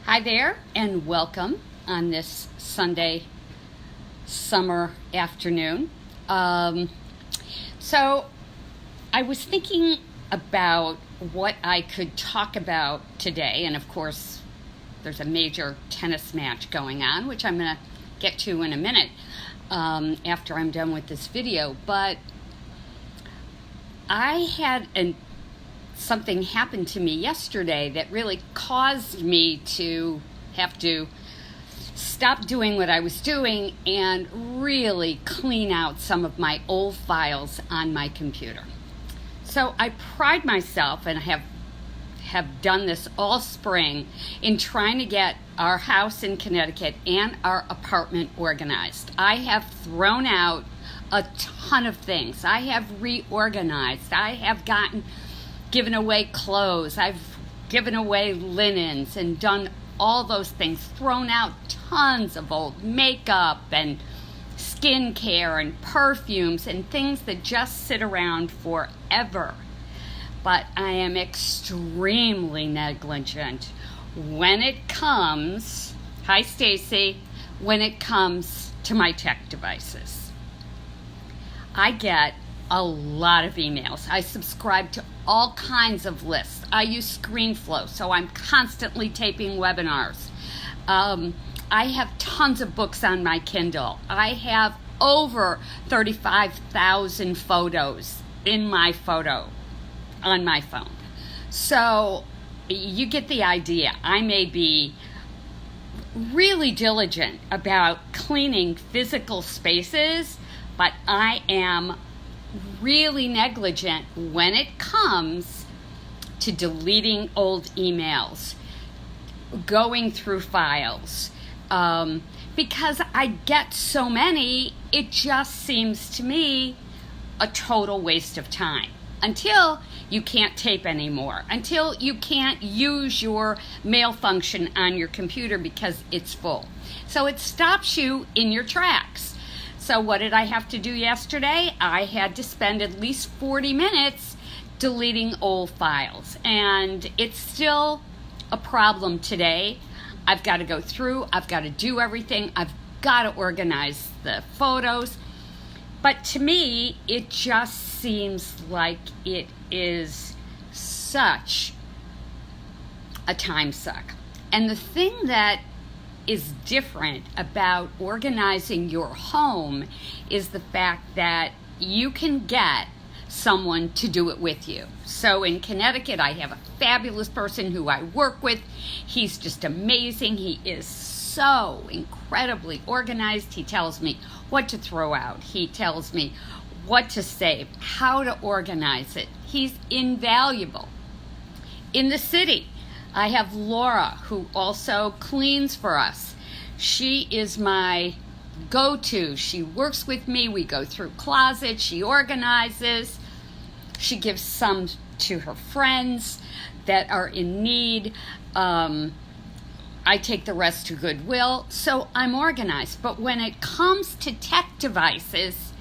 Hi there, and welcome on this Sunday summer afternoon. So, I was thinking about what I could talk about today, and of course, there's a major tennis match going on, which I'm going to get to in a minute after I'm done with this video. But I had something happened to me yesterday that really caused me to have to stop doing what I was doing and really clean out some of my old files on my computer. So I pride myself, and I have done this all spring, in trying to get our house in Connecticut and our apartment organized. I have thrown out a ton of things. I have reorganized. I have given away clothes. I've given away linens and done all those things, thrown out tons of old makeup and skincare and perfumes and things that just sit around forever. But I am extremely negligent when it comes, hi Stacy, when it comes to my tech devices. I get a lot of emails. I subscribe to all kinds of lists. I use ScreenFlow, so I'm constantly taping webinars. I have tons of books on my Kindle. I have over 35,000 photos on my phone. So you get the idea. I may be really diligent about cleaning physical spaces, but I am really negligent when it comes to deleting old emails, going through files, because I get so many, it just seems to me a total waste of time. Until you can't tape anymore, until you can't use your mail function on your computer because it's full. So it stops you in your tracks. So what did I have to do yesterday? I had to spend at least 40 minutes deleting old files. And it's still a problem today. I've got to go through. I've got to do everything. I've got to organize the photos. But to me, it just seems like it is such a time suck. And the thing that is different about organizing your home is the fact that you can get someone to do it with you. So in Connecticut, I have a fabulous person who I work with. He's just amazing. He is so incredibly organized. He tells me what to throw out. He tells me what to save, how to organize it. He's invaluable. In the city, I have Laura, who also cleans for us. She is my go-to. She works with me. We go through closets. She organizes. She gives some to her friends that are in need. I take the rest to Goodwill. So I'm organized. But when it comes to tech devices,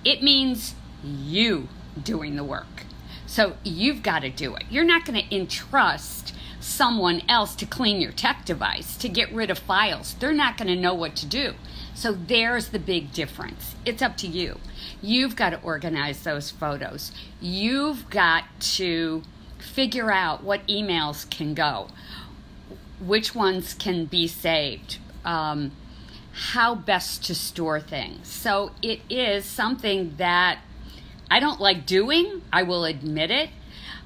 it means you doing the work. So you've got to do it. You're not going to entrust someone else to clean your tech device, to get rid of files. They're not going to know what to do. So there's the big difference. It's up to you. You've got to organize those photos. You've got to figure out what emails can go, which ones can be saved, how best to store things. So it is something that I don't like doing, I will admit it.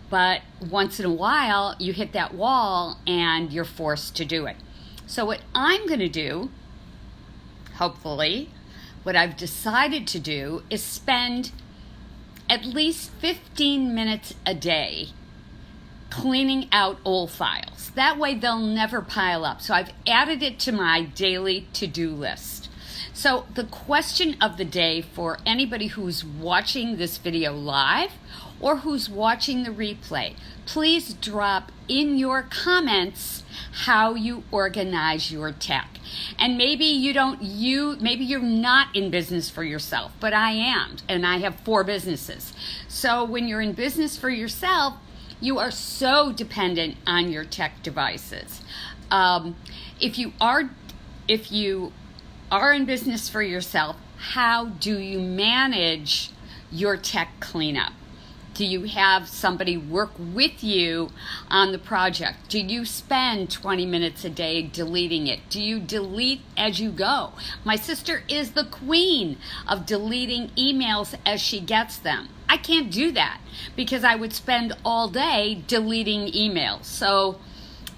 But once in a while, you hit that wall and you're forced to do it. So what I'm going to do, hopefully, what I've decided to do is spend at least 15 minutes a day cleaning out old files. That way they'll never pile up. So I've added it to my daily to-do list. So the question of the day for anybody who's watching this video live or who's watching the replay, please drop in your comments how you organize your tech. And maybe maybe you're not in business for yourself, but I am, and I have 4 businesses. So when you're in business for yourself, You are so dependent on your tech devices. If you are in business for yourself, how do you manage your tech cleanup? Do you have somebody work with you on the project? Do you spend 20 minutes a day deleting it? Do you delete as you go? My sister is the queen of deleting emails as she gets them. I can't do that because I would spend all day deleting emails. So,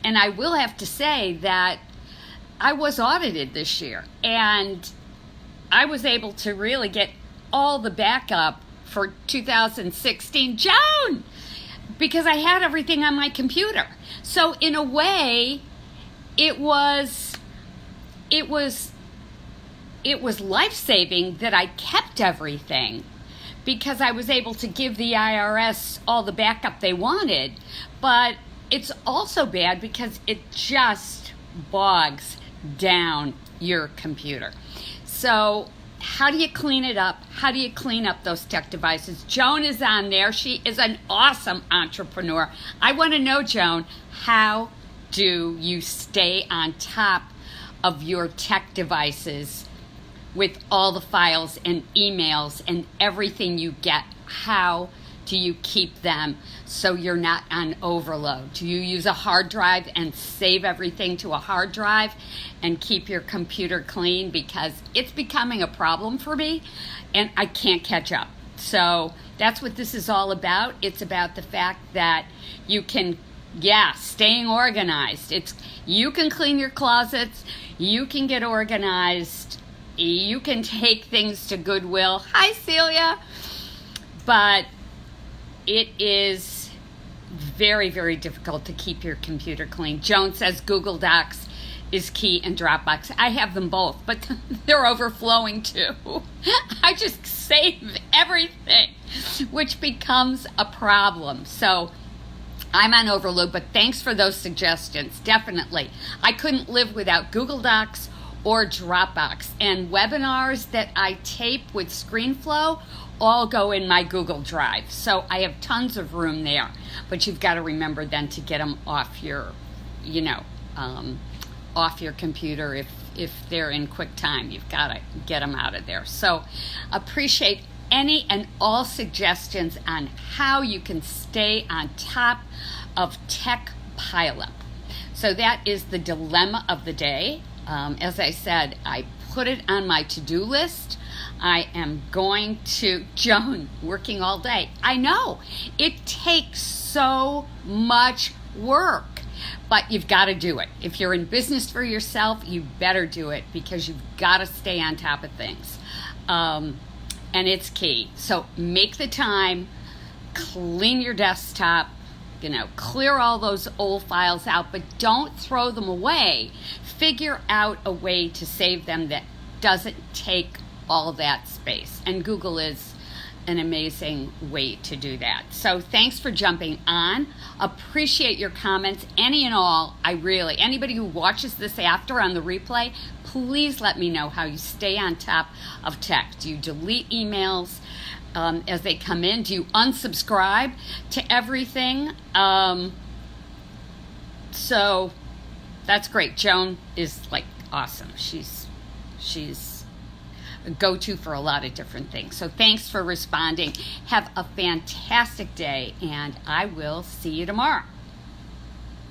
and I will have to say that I was audited this year, and I was able to really get all the backup for 2016, Joan, because I had everything on my computer. So in a way, it was life-saving that I kept everything, because I was able to give the IRS all the backup they wanted. But it's also bad because it just bogs down your computer. So how do you clean it up? How do you clean up those tech devices? Joan is on there. She is an awesome entrepreneur. I want to know, Joan, how do you stay on top of your tech devices with all the files and emails and everything you get? How do you keep them so you're not on overload? Do you use a hard drive and save everything to a hard drive and keep your computer clean? Because it's becoming a problem for me and I can't catch up. So that's what this is all about. It's about the fact that you can, staying organized. You can clean your closets, you can get organized, you can take things to Goodwill. Hi, Celia. But it is very, very difficult to keep your computer clean. Joan says Google Docs is key and Dropbox. I have them both, but they're overflowing too. I just save everything, which becomes a problem. So I'm on overload, but thanks for those suggestions. Definitely. I couldn't live without Google Docs or Dropbox. And webinars that I tape with ScreenFlow all go in my Google Drive. So I have tons of room there. But you've got to remember then to get them off your, off your computer if they're in QuickTime. You've got to get them out of there. So appreciate any and all suggestions on how you can stay on top of tech pileup. So that is the dilemma of the day. As I said, I put it on my to-do list. I am going to, Joan, working all day. I know, it takes so much work, but you've got to do it. If you're in business for yourself, you better do it because you've got to stay on top of things. And it's key. So make the time, clean your desktop, clear all those old files out, but don't throw them away. Figure out a way to save them that doesn't take all that space. And Google is an amazing way to do that. So thanks for jumping on. Appreciate your comments, any and all. Anybody who watches this after on the replay, please let me know how you stay on top of tech. Do you delete emails as they come in? Do you unsubscribe to everything? So that's great. Joan is awesome. She's a go-to for a lot of different things. So thanks for responding. Have a fantastic day, and I will see you tomorrow.